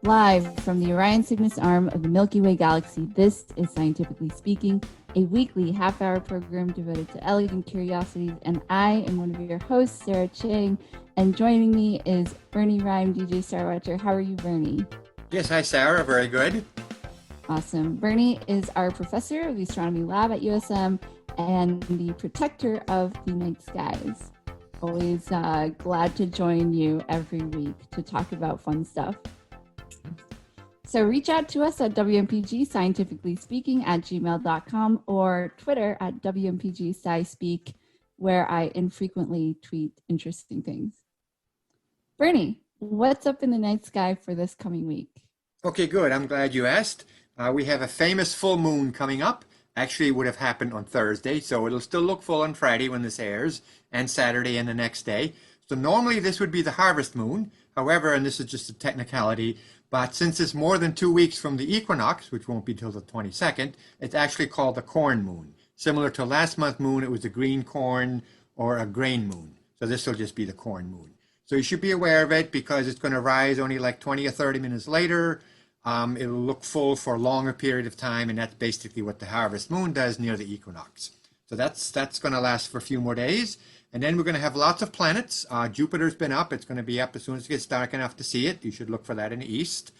Live from the Orion Cygnus arm of the Milky Way galaxy, this is Scientifically Speaking, a weekly half-hour program devoted to elegant curiosities, and I am one of your hosts, Sarah Chang, and joining me is Bernie Rhyme, DJ Starwatcher. How are you, Bernie? Yes, hi, Sarah. Very good. Awesome. Bernie is our professor of the astronomy lab at USM and the protector of the night skies. Always glad to join you every week to talk about fun stuff. So reach out to us at WMPG Scientifically Speaking at gmail.com or Twitter at WMPG SciSpeak, where I infrequently tweet interesting things. Bernie, what's up in the night sky for this coming week? Okay, good. I'm glad you asked. We have a famous full moon coming up. Actually, it would have happened on Thursday, so it'll still look full on Friday when this airs, and Saturday and the next day. So normally this would be the harvest moon. However, and this is just a technicality, but since it's more than 2 weeks from the equinox, which won't be till the 22nd, it's actually called the corn moon. Similar to last month's moon, it was a green corn or a grain moon. So this will just be the corn moon. So you should be aware of it because it's going to rise only like 20 or 30 minutes later. It'll look full for a longer period of time, and that's basically what the harvest moon does near the equinox. So that's going to last for a few more days. And then we're going to have lots of planets. Jupiter's been up. It's going to be up as soon as it gets dark enough to see it. You should look for that in the east.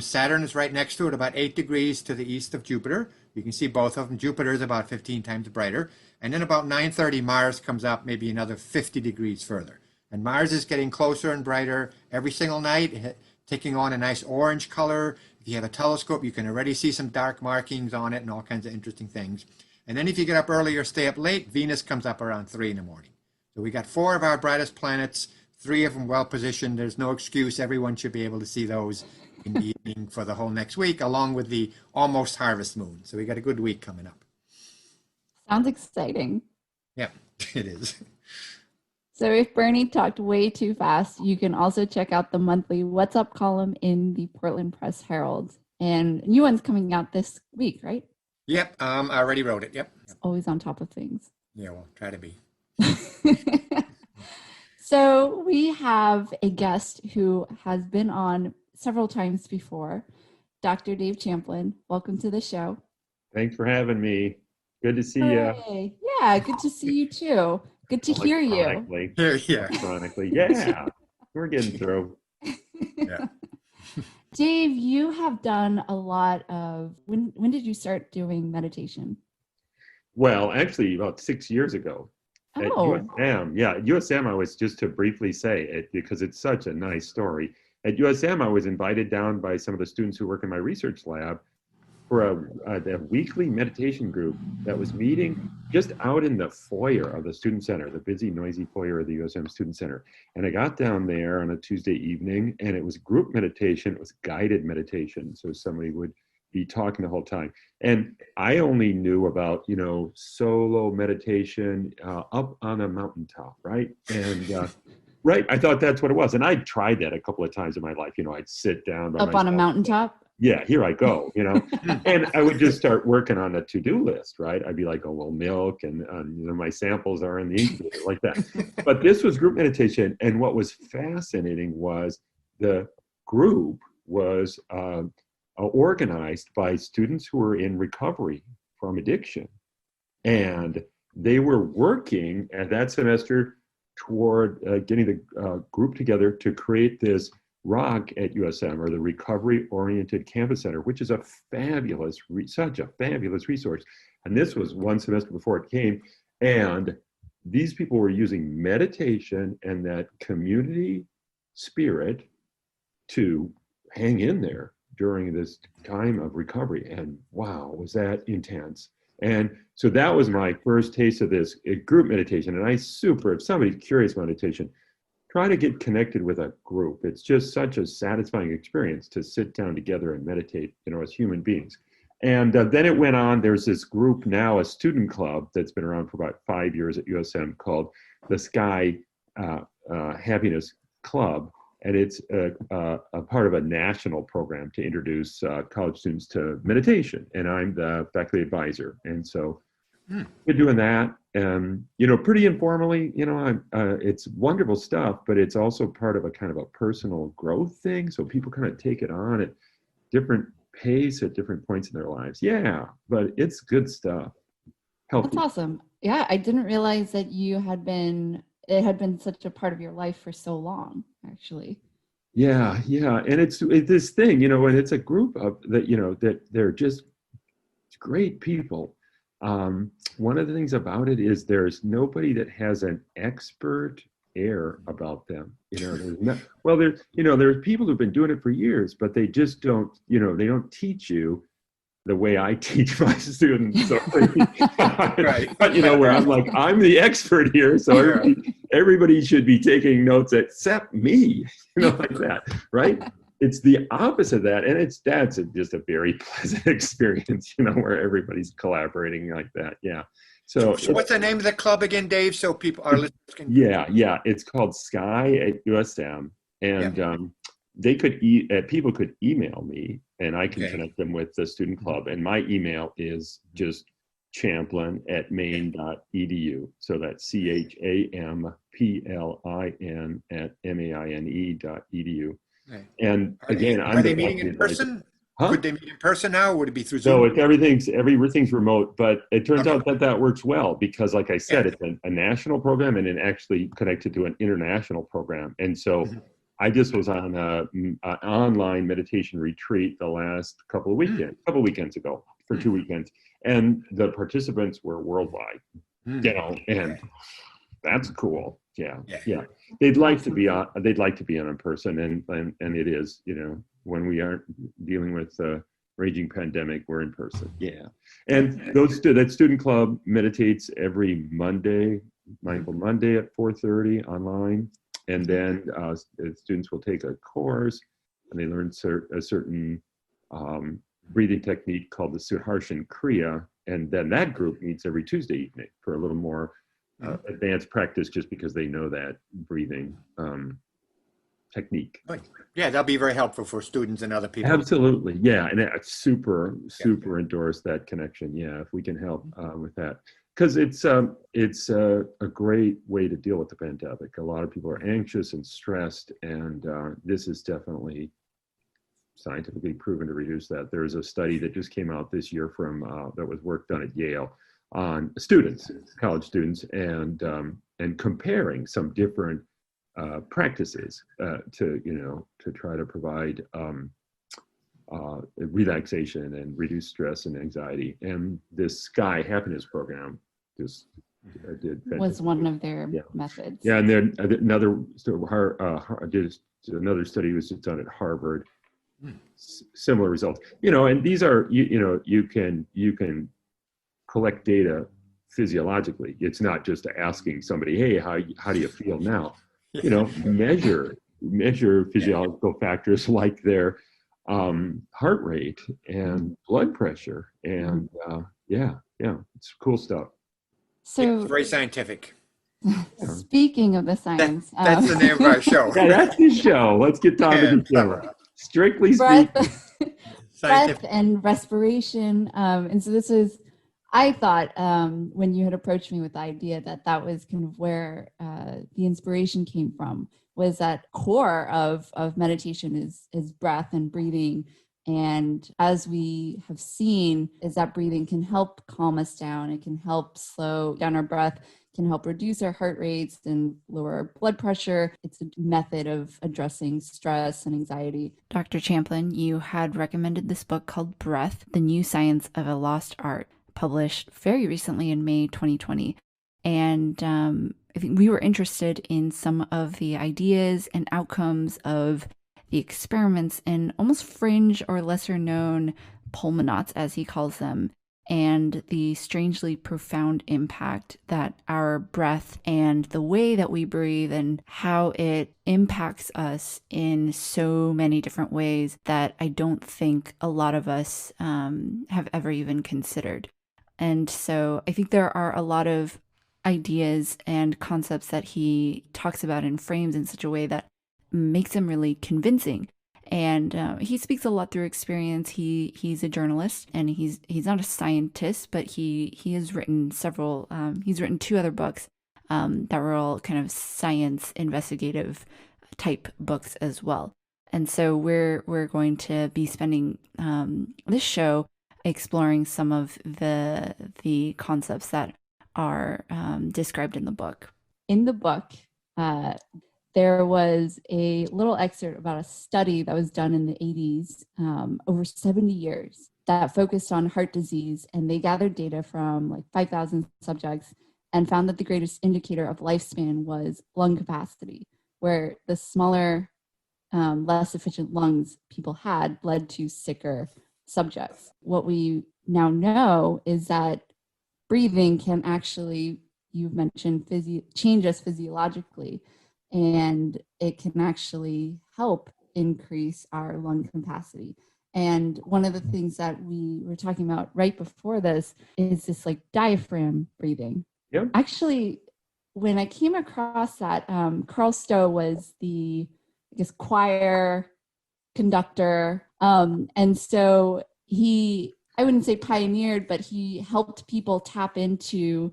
Saturn is right next to it, about 8 degrees to the east of Jupiter. You can see both of them. Jupiter is about 15 times brighter. And then about 9:30, Mars comes up maybe another 50 degrees further. And Mars is getting closer and brighter every single night, taking on a nice orange color. If you have a telescope, you can already see some dark markings on it and all kinds of interesting things. And then if you get up early or stay up late, Venus comes up around 3 in the morning. So we got 4 of our brightest planets, 3 of them well positioned. There's no excuse. Everyone should be able to see those in the evening for the whole next week, along with the almost harvest moon. So we got a good week coming up. Sounds exciting. Yeah, it is. So if Bernie talked way too fast, you can also check out the monthly What's Up column in the Portland Press Herald. And new one's coming out this week, right? Yep, I already wrote it. Yep. Always on top of things. Yeah, well, try to be. So we have a guest who has been on several times before, Dr. Dave Champlin. Welcome to the show. Thanks for having me. Good to see you. Yeah, good to see you too. Good to hear you. Electronically, yeah. We're getting through. Yeah. Dave, you have done a lot of, when did you start doing meditation? Well, actually about 6 years ago. At USM. Yeah, at USM I was, just to briefly say it because it's such a nice story. At USM I was invited down by some of the students who work in my research lab for a weekly meditation group that was meeting just out in the foyer of the student center, the busy, noisy foyer of the USM Student Center. And I got down there on a Tuesday evening, and it was group meditation. It was guided meditation, so somebody would be talking the whole time. And I only knew about, solo meditation up on a mountaintop, right? And right, I thought that's what it was. And I tried that a couple of times in my life. I'd sit down by up on a mountaintop. Yeah, here I go, and I would just start working on a to-do list, right? I'd be like, oh, well, milk and my samples are in the incubator, like that. But this was group meditation. And what was fascinating was the group was organized by students who were in recovery from addiction. And they were working at that semester toward getting the group together to create this ROC at USM, or the Recovery Oriented Campus Center, which is such a fabulous resource. And this was one semester before it came. And these people were using meditation and that community spirit to hang in there during this time of recovery. And wow, was that intense. And so that was my first taste of this group meditation. And if somebody's curious about meditation, try to get connected with a group. It's just such a satisfying experience to sit down together and meditate, as human beings. And then it went on. There's this group now, a student club that's been around for about 5 years at USM called the Sky Happiness Club. And it's a part of a national program to introduce college students to meditation. And I'm the faculty advisor. And so We're doing that, pretty informally. It's wonderful stuff, but it's also part of a kind of a personal growth thing. So people kind of take it on at different pace at different points in their lives. Yeah, but it's good stuff. That's Healthy. awesome. Yeah, I didn't realize that it had been such a part of your life for so long, actually. Yeah, yeah, and it's this thing, and it's a group of that they're just great people. One of the things about it is there's nobody that has an expert air about them. There's people who've been doing it for years, but they just don't, they don't teach you the way I teach my students. So, Right. but where I'm like, I'm the expert here, so everybody should be taking notes except me, like that, right? It's the opposite of that, and just a very pleasant experience, where everybody's collaborating like that. Yeah. So what's the name of the club again, Dave? So our listeners can. Yeah. It's called Sky at USM, and people could email me, and I can connect them with the student club. And my email is just champlin@maine.edu. So that's CHAMPLIN@MAINE.edu. Okay. And again, are they meeting in person? Huh? Could they meet in person now, or would it be through Zoom? No, everything's remote, but it turns out that works well because, like I said, it's a national program and it actually connected to an international program. And so I just was on an online meditation retreat the last couple weekends ago for 2 weekends, and the participants were worldwide. And that's cool. Yeah. They'd like to be on in person, and it is, when we aren't dealing with a raging pandemic, we're in person. Yeah. And that student club meditates every Monday, Mindful Monday at 4:30 online. And then students will take a course, and they learn a certain breathing technique called the Sudarshan Kriya. And then that group meets every Tuesday evening for a little more advanced practice, just because they know that breathing technique. Yeah, that'll be very helpful for students and other people. Absolutely. Yeah. And I super endorse that connection. Yeah. If we can help with that. Because it's a great way to deal with the pandemic. A lot of people are anxious and stressed, and this is definitely scientifically proven to reduce that. There's a study that just came out this year that was work done at Yale on college students, and comparing some different practices to try to provide relaxation and reduce stress and anxiety. And this Sky Happiness Program was one of their methods. Yeah, and then another study was done at Harvard. Similar results. And these are you can collect data physiologically. It's not just asking somebody, hey, how do you feel now? Measure physiological factors like their heart rate and blood pressure, and it's cool stuff. So very scientific. Speaking of the science, that's the name of our show. Yeah, that's the show. Let's get Tom to the show. Strictly speaking, breath and respiration. And so this is, I thought when you had approached me with the idea that was kind of where the inspiration came from, was that core of meditation is breath and breathing. And as we have seen, is that breathing can help calm us down. It can help slow down our breath, can help reduce our heart rates and lower our blood pressure. It's a method of addressing stress and anxiety. Dr. Champlin, you had recommended this book called Breath, The New Science of a Lost Art, published very recently in May 2020. And I think we were interested in some of the ideas and outcomes of the experiments in almost fringe or lesser known pulmonauts, as he calls them, and the strangely profound impact that our breath and the way that we breathe and how it impacts us in so many different ways that I don't think a lot of us have ever even considered. And so I think there are a lot of ideas and concepts that he talks about and frames in such a way that makes them really convincing. And he speaks a lot through experience. He's a journalist, and he's not a scientist, but he has written several. He's written 2 other books that were all kind of science investigative type books as well. And so we're going to be spending this show exploring some of the concepts that are described in the book. In the book, there was a little excerpt about a study that was done in the 80s, over 70 years, that focused on heart disease. And they gathered data from like 5,000 subjects and found that the greatest indicator of lifespan was lung capacity, where the smaller, less efficient lungs people had led to sicker subjects. What we now know is that breathing can actually, you've mentioned, change us physiologically, and it can actually help increase our lung capacity. And one of the things that we were talking about right before this is this like diaphragm breathing. Yep. Actually, when I came across that, Carl Stowe was the, I guess, choir conductor. And so he, I wouldn't say pioneered, but he helped people tap into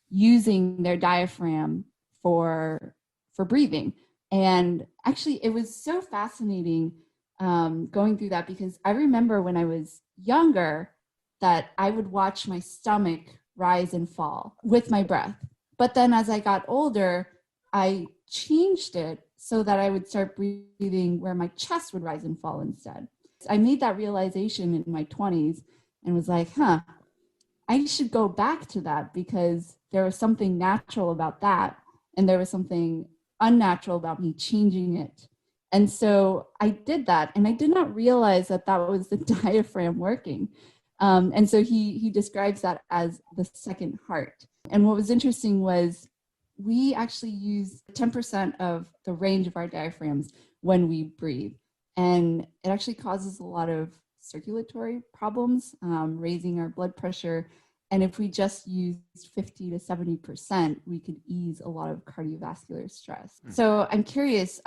using their diaphragm for breathing. And actually, it was so fascinating going through that, because I remember when I was younger that I would watch my stomach rise and fall with my breath. But then as I got older, I changed it so that I would start breathing where my chest would rise and fall instead. I made that realization in my 20s and was like, I should go back to that, because there was something natural about that, and there was something unnatural about me changing it. And so I did that, and I did not realize that that was the diaphragm working. And so he describes that as the second heart. And what was interesting was we actually use 10% of the range of our diaphragms when we breathe. And it actually causes a lot of circulatory problems, raising our blood pressure. And if we just used 50 to 70%, we could ease a lot of cardiovascular stress. So I'm curious,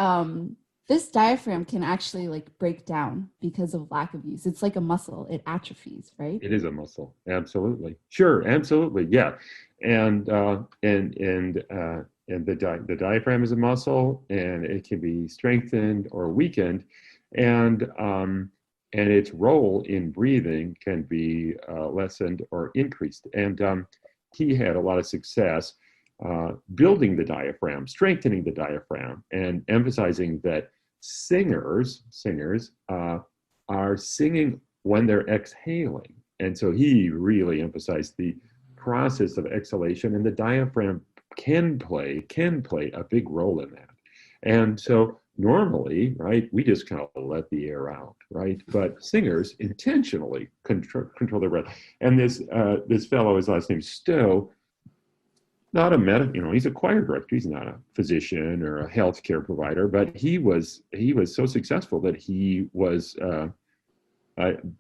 this diaphragm can actually like break down because of lack of use. It's like a muscle, it atrophies, right? It is a muscle, absolutely. Sure, absolutely, yeah. And the diaphragm is a muscle, and it can be strengthened or weakened, and its role in breathing can be lessened or increased. And he had a lot of success building the diaphragm, strengthening the diaphragm, and emphasizing that singers are singing when they're exhaling. And so he really emphasized the process of exhalation, and the diaphragm can play a big role in that. And so normally, right, we just kind of let the air out, right? But singers intentionally control their breath. And this fellow, his last name is Stowe, not a he's a choir director. He's not a physician or a healthcare provider, but he was so successful that he was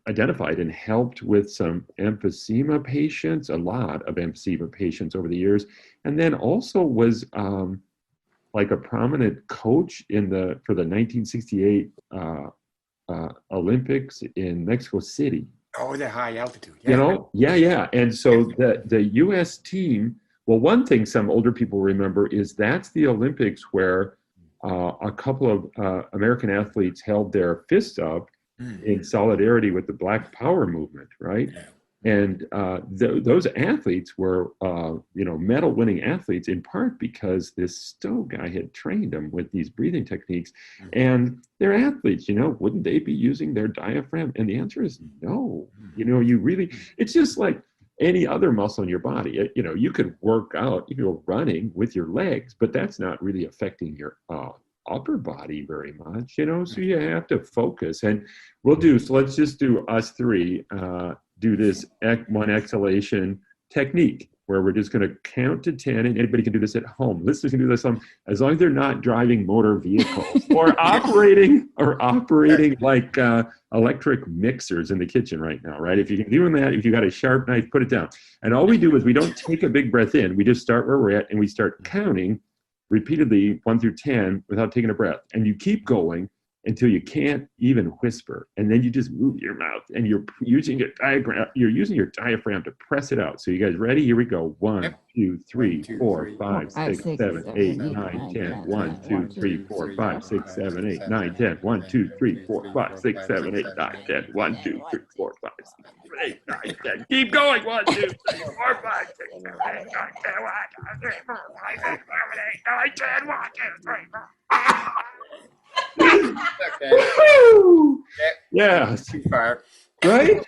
identified and helped with some emphysema patients, a lot of emphysema patients over the years, and then also was like a prominent coach for the 1968 Olympics in Mexico City. Oh, the high altitude. Yeah. Yeah. And so the U.S. team. Well, one thing some older people remember is that's the Olympics where a couple of American athletes held their fists up in solidarity with the Black Power movement, right? Yeah. And those athletes were, medal-winning athletes in part because this Stowe guy had trained them with these breathing techniques. And they're athletes, wouldn't they be using their diaphragm? And the answer is no. It's just like any other muscle in your body. You could work out, you could go running with your legs, but that's not really affecting your upper body very much, so you have to focus. And so let's just do us three, do this one exhalation technique where we're just going to count to 10, and anybody can do this at home. Listeners can do this as long as they're not driving motor vehicles or operating like electric mixers in the kitchen right now, right? If you can do that, if you got a sharp knife, put it down. And all we do is we don't take a big breath in. We just start where we're at, and we start counting repeatedly 1 through 10 without taking a breath. And you keep going until you can't even whisper. And then you just move your mouth and you're using your diaphragm to press it out. So you guys ready? Here we go. 1, 2, 3, 4, 5, 6, 7, 8, 9, 10. 1, 2, 3, 4, 5, 6, 7, 8, 9, 10. 1, 2, 3, 4, 5, 6, 7, 8, 9, 10. 1, 2, 3, 4, 5, 6, 7, 8, 9, 10. Keep going. 1, 2, 3, 4, 5, 6, 7, 8, 9, 10. 1, 2, 3, 4, 5, 6, 7, 8, 9, 10. 1, 2, 3, 4. Okay. Yeah. Too far. Right?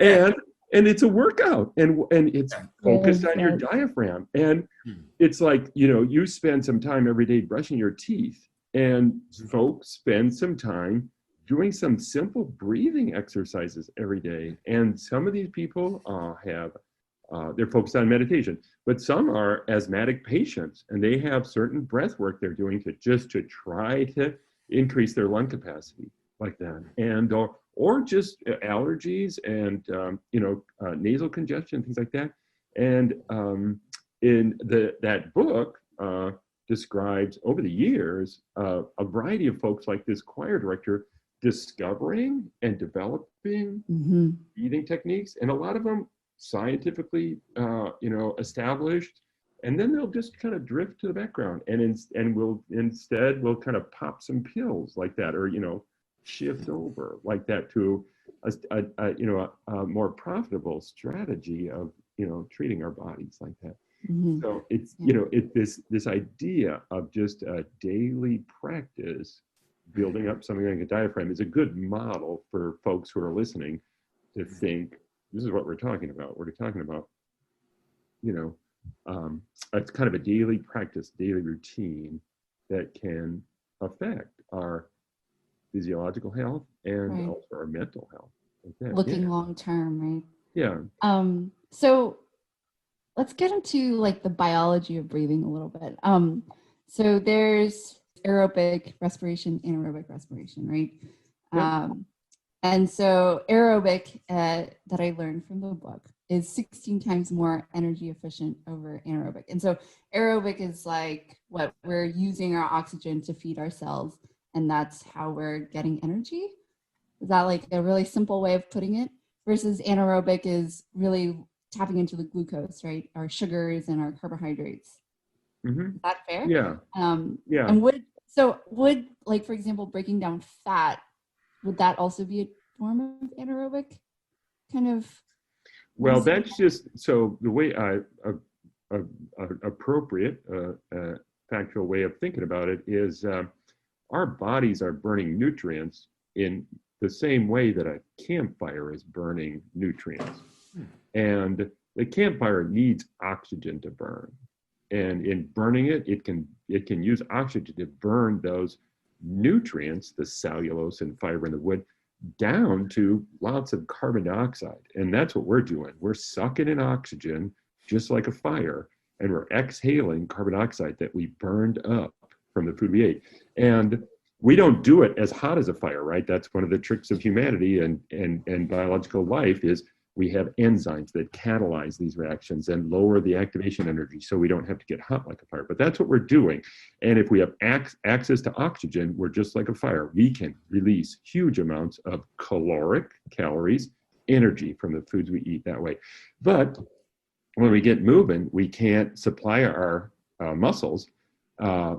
And it's a workout, and it's focused on your diaphragm. And it's like, you spend some time every day brushing your teeth, and folks spend some time doing some simple breathing exercises every day. And some of these people they're focused on meditation, but some are asthmatic patients, and they have certain breath work they're doing to try to increase their lung capacity like that. And or just allergies and nasal congestion, things like that. And in that book describes over the years a variety of folks like this choir director discovering and developing breathing techniques, and a lot of them scientifically established, and then they'll just kind of drift to the background, and we'll kind of pop some pills like that, or shift over like that to a more profitable strategy of treating our bodies like that. So it's this idea of just a daily practice building up something like a diaphragm is a good model for folks who are listening to think this is what we're talking about. We're talking about it's kind of a daily practice, daily routine that can affect our physiological health and also our mental health. Like that. Looking long term, right? Yeah. So let's get into like the biology of breathing a little bit. So there's aerobic respiration, anaerobic respiration, right? Yep. And so aerobic that I learned from the book is 16 times more energy efficient over anaerobic. And so aerobic is like what we're using our oxygen to feed our cells, and that's how we're getting energy. Is that like a really simple way of putting it? Versus anaerobic is really tapping into the glucose, right? Our sugars and our carbohydrates. Is that fair? Yeah. Yeah. And would like, for example, breaking down fat, would that also be a form of anaerobic kind of? Well, that's just, so the way appropriate factual way of thinking about it is our bodies are burning nutrients in the same way that a campfire is burning nutrients. And the campfire needs oxygen to burn. And in burning it, it can use oxygen to burn those nutrients, the cellulose and fiber in the wood, down to lots of carbon dioxide. And that's what we're doing. We're sucking in oxygen just like a fire, and we're exhaling carbon dioxide that we burned up from the food we ate. And we don't do it as hot as a fire, right? That's one of the tricks of humanity and biological life is we have enzymes that catalyze these reactions and lower the activation energy so we don't have to get hot like a fire. But that's what we're doing. And if we have access to oxygen, we're just like a fire. We can release huge amounts of calories, energy from the foods we eat that way. But when we get moving, we can't supply our muscles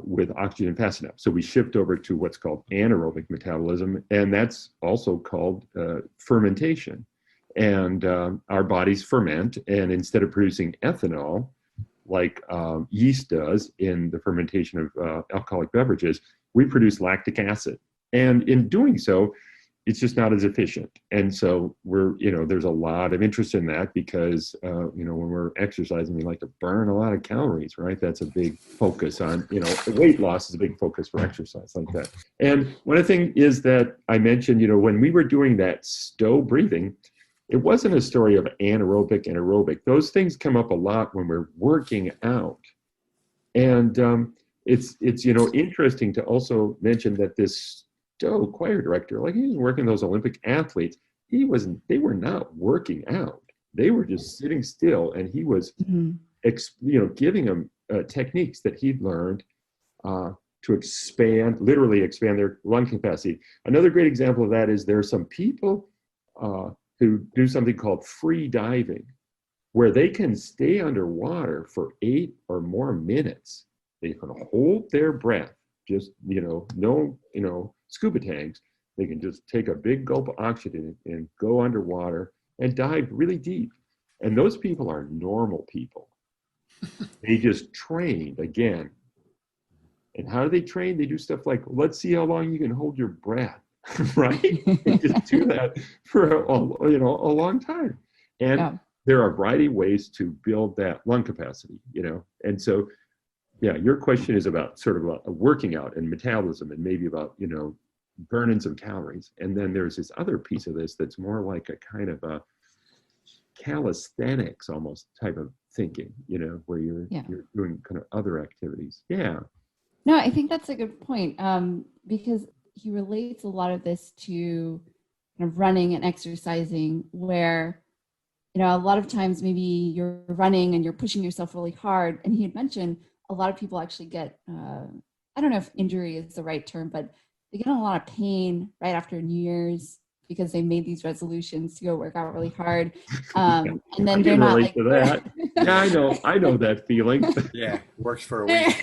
with oxygen fast enough. So we shift over to what's called anaerobic metabolism, and that's also called fermentation. And our bodies ferment, and instead of producing ethanol, like yeast does in the fermentation of alcoholic beverages, we produce lactic acid. And in doing so, it's just not as efficient. And so there's a lot of interest in that because, when we're exercising, we like to burn a lot of calories, right? That's a big focus on, weight loss is a big focus for exercise like that. And one of the things is that I mentioned, when we were doing that stow breathing, it wasn't a story of anaerobic and aerobic. Those things come up a lot when we're working out. And it's interesting to also mention that this Stowe choir director, like he was working those Olympic athletes, they were not working out. They were just sitting still, and he was giving them techniques that he'd learned to expand, literally expand their lung capacity. Another great example of that is there are some people who do something called free diving, where they can stay underwater for 8 or more minutes. They can hold their breath, just, no, scuba tanks. They can just take a big gulp of oxygen and go underwater and dive really deep. And those people are normal people. They just trained again. And how do they train? They do stuff like, let's see how long you can hold your breath, right? They just do that for a long time. And there are a variety of ways to build that lung capacity, And so, your question is about sort of working out and metabolism, and maybe about, burning some calories. And then there's this other piece of this that's more like a kind of a calisthenics almost type of thinking, where you're doing kind of other activities. Yeah. No, I think that's a good point, because he relates a lot of this to kind of running and exercising, where, a lot of times maybe you're running and you're pushing yourself really hard. And he had mentioned a lot of people actually get, I don't know if injury is the right term, but they get in a lot of pain right after New Year's because they made these resolutions to go work out really hard. And then they're not like, to that. Yeah, I know that feeling. Yeah, works for a week.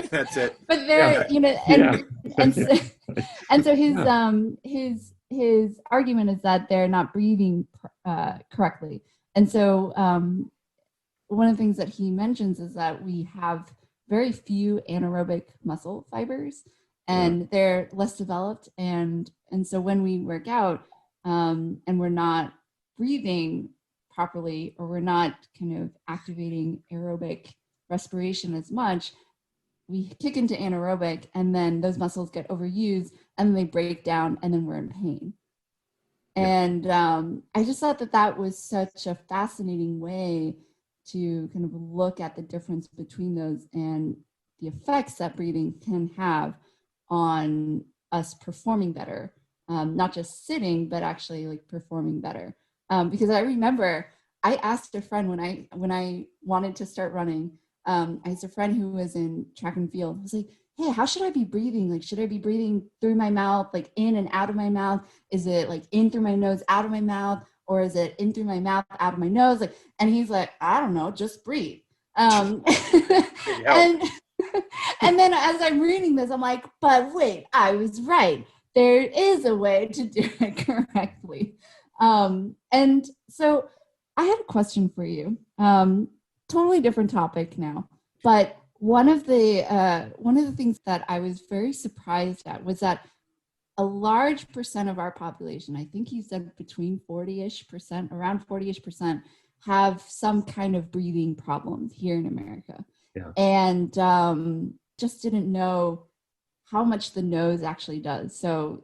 That's it. But they're, and so his argument is that they're not breathing correctly. And so one of the things that he mentions is that we have very few anaerobic muscle fibers, and they're less developed. And so when we work out and we're not breathing properly, or we're not kind of activating aerobic respiration as much, we kick into anaerobic, and then those muscles get overused, and then they break down, and then we're in pain. And I just thought that was such a fascinating way to kind of look at the difference between those and the effects that breathing can have on us performing better, not just sitting, but actually like performing better. Because I remember I asked a friend when I wanted to start running, I had a friend who was in track and field. I was like, hey, how should I be breathing? Like, should I be breathing through my mouth, like in and out of my mouth? Is it like in through my nose, out of my mouth? Or is it in through my mouth, out of my nose? Like, and he's like, I don't know, just breathe. And then as I'm reading this, I'm like, but wait, I was right. There is a way to do it correctly. And so I had a question for you. Totally different topic now, but one of the things that I was very surprised at was that a large percent of our population, I think he said between 40-ish%, around 40-ish%, have some kind of breathing problems here in America. Yeah. And just didn't know how much the nose actually does. So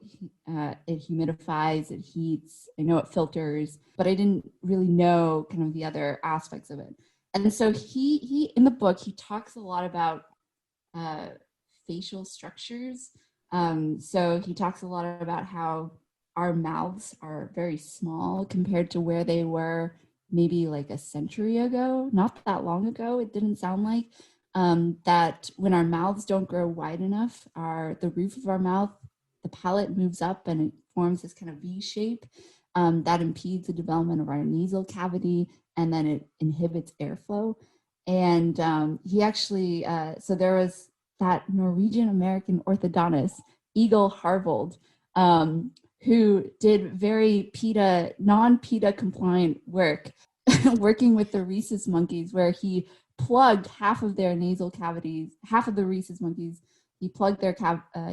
it humidifies, it heats, I know it filters, but I didn't really know kind of the other aspects of it. And so he in the book, he talks a lot about facial structures. So he talks a lot about how our mouths are very small compared to where they were maybe like a century ago, not that long ago. It didn't sound like that when our mouths don't grow wide enough, the roof of our mouth, the palate moves up and it forms this kind of V shape that impedes the development of our nasal cavity, and then it inhibits airflow. And he actually, so there was that Norwegian American orthodontist, Eagle Harvold, who did very non-PETA compliant work, working with the rhesus monkeys, where he plugged half of their nasal cavities, half of the rhesus monkeys, he plugged their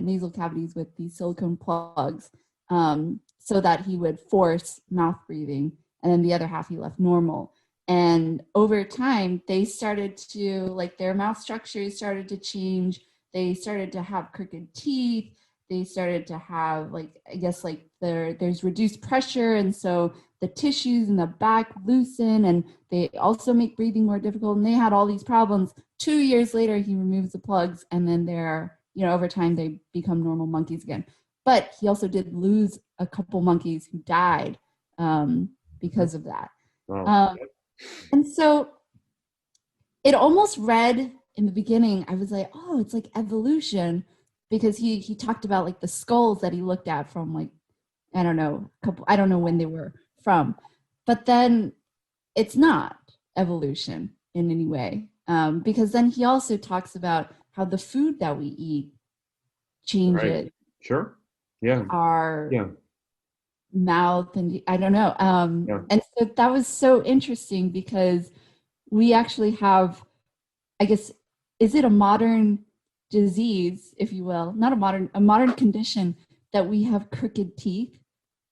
nasal cavities with these silicone plugs so that he would force mouth breathing, and then the other half he left normal. And over time, they started to, like, their mouth structures started to change. They started to have crooked teeth. They started to have, like, I guess, like, there's reduced pressure. And so the tissues in the back loosen, and they also make breathing more difficult. And they had all these problems. 2 years later, he removes the plugs, and then they're, over time, they become normal monkeys again. But he also did lose a couple monkeys who died because of that. Wow. And so it almost read in the beginning, I was like, oh, it's like evolution. because he talked about like the skulls that he looked at from like, I don't know, I don't know when they were from, but then it's not evolution in any way, because then he also talks about how the food that we eat Right. changes Sure. Yeah. our Yeah. mouth, and I don't know, Yeah. and so that was so interesting because we actually have, I guess, is it a modern disease, if you will, not a modern condition, that we have crooked teeth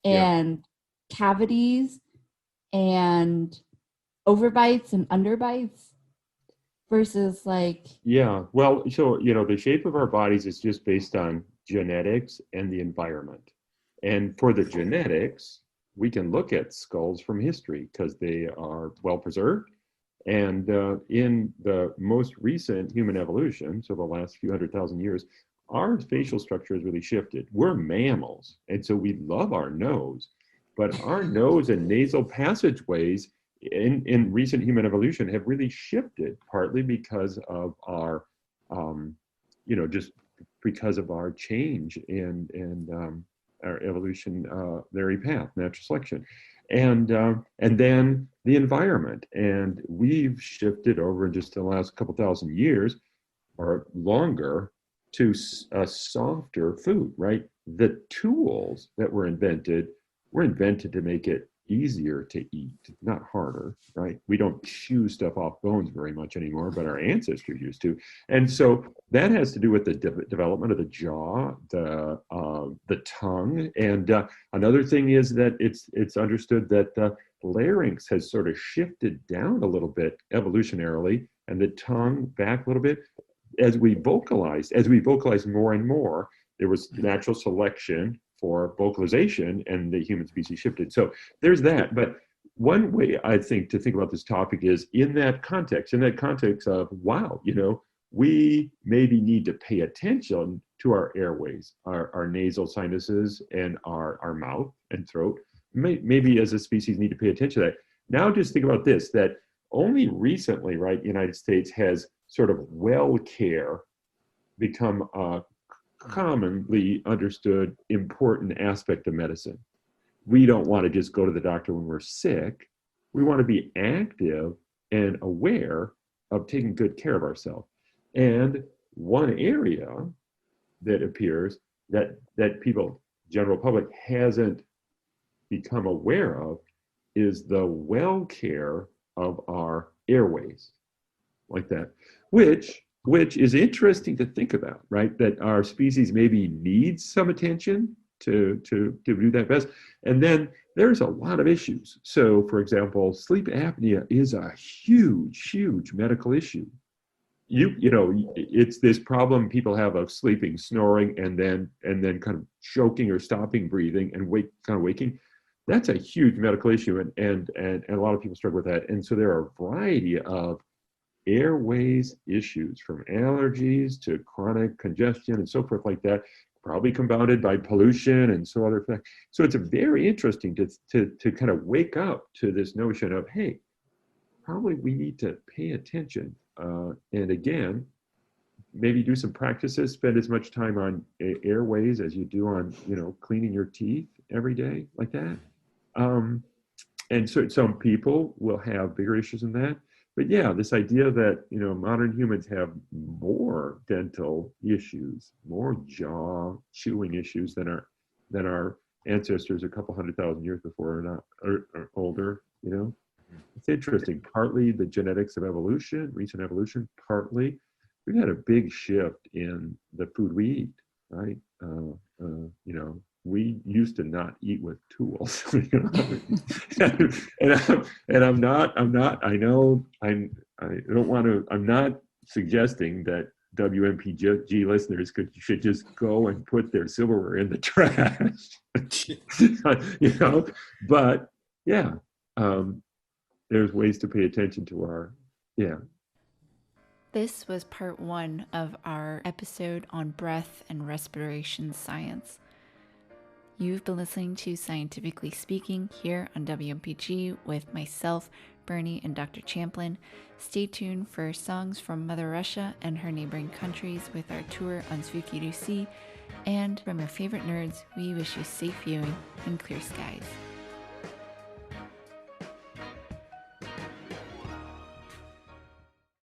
Yeah. and cavities and overbites and underbites versus like, Yeah. Well, so, the shape of our bodies is just based on genetics and the environment. And for the genetics, we can look at skulls from history because they are well preserved. And in the most recent human evolution, so the last few 100,000 years, our facial structure has really shifted. We're mammals, and so we love our nose, but our nose and nasal passageways in recent human evolution have really shifted, partly because of our, just because of our change and our evolutionary path, natural selection, and then the environment. And we've shifted over in just the last couple thousand years or longer to a softer food, right? The tools that were invented to make it easier to eat, not harder, right? We don't chew stuff off bones very much anymore, but our ancestors used to. And so that has to do with the development of the jaw, the tongue, and another thing is that it's understood that the larynx has sort of shifted down a little bit evolutionarily, and the tongue back a little bit as we vocalized more and more. There was natural selection for vocalization, and the human species shifted. So there's that. But one way I think to think about this topic is in that context of, wow, we maybe need to pay attention to our airways, our nasal sinuses, and our mouth and throat. Maybe as a species need to pay attention to that. Now just think about this, that only recently, right, the United States has sort of well care become a commonly understood important aspect of medicine. We don't want to just go to the doctor when we're sick. We want to be active and aware of taking good care of ourselves. And one area that appears that people, general public, hasn't become aware of is the well care of our airways, like that, which is interesting to think about, right? That our species maybe needs some attention to do that best. And then there's a lot of issues. So, for example, sleep apnea is a huge medical issue. It's this problem people have of sleeping, snoring, and then kind of choking or stopping breathing and waking. That's a huge medical issue, and a lot of people struggle with that. And so there are a variety of airways issues, from allergies to chronic congestion and so forth like that, probably compounded by pollution and so other things. So it's very interesting to kind of wake up to this notion of, hey, probably we need to pay attention. And again, maybe do some practices, spend as much time on airways as you do on, cleaning your teeth every day, like that. And so some people will have bigger issues than that. But yeah, this idea that, modern humans have more dental issues, more jaw chewing issues than our ancestors a couple 100,000 years before or older, It's interesting. Partly the genetics of evolution, recent evolution, partly we've had a big shift in the food we eat, right? We used to not eat with tools. I'm not suggesting that WMPG listeners should just go and put their silverware in the trash, but yeah, there's ways to pay attention to This was part 1 of our episode on breath and respiration science. You've been listening to Scientifically Speaking here on WMPG with myself, Bernie and Dr. Champlin. Stay tuned for songs from Mother Russia and her neighboring countries with our tour on Zvuky Rusi. And from your favorite nerds, we wish you safe viewing and clear skies.